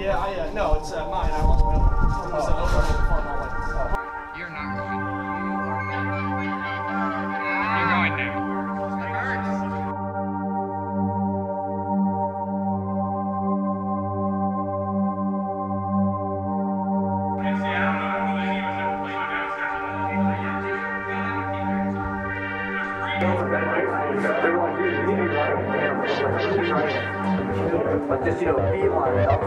Yeah, no, it's mine. I lost my other one. It was over at the farm all like. You're not going. You're going now. But just, you know, beeline it up.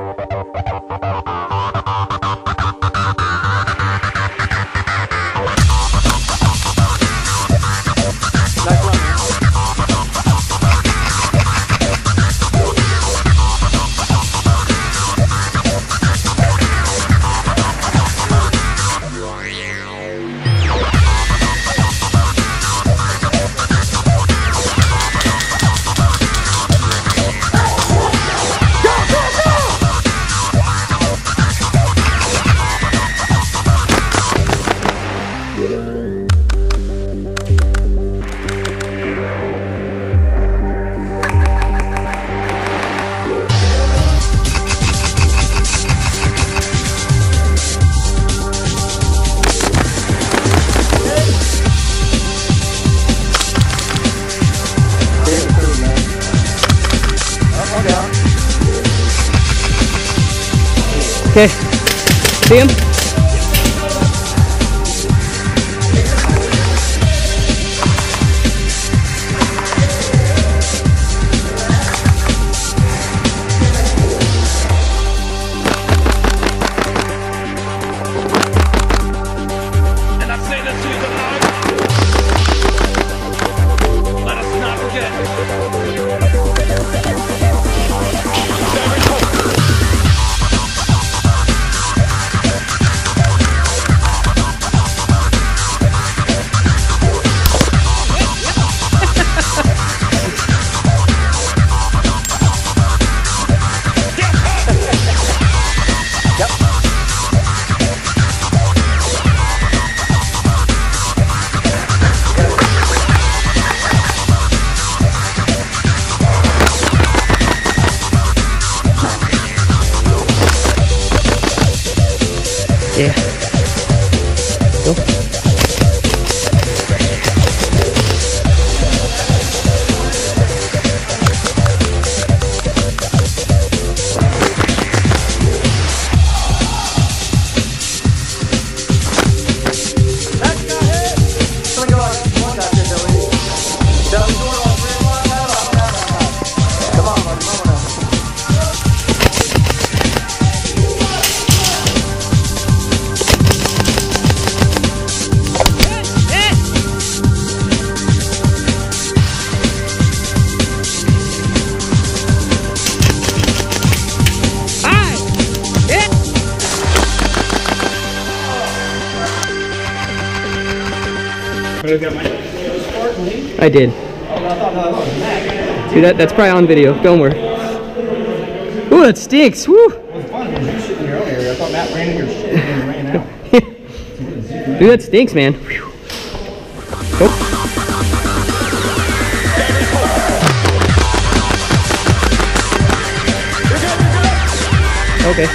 Okay, see him? And I say this to you tonight. Let us not forget. Yeah. Go. I did. Dude, that's probably on video. Don't worry. Ooh, that stinks. Woo! Dude, that stinks, man. Oh. Okay.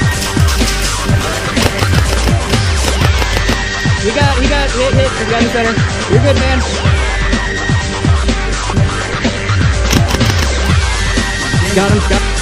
He got hit. He got in the center. You're good, man. Got him.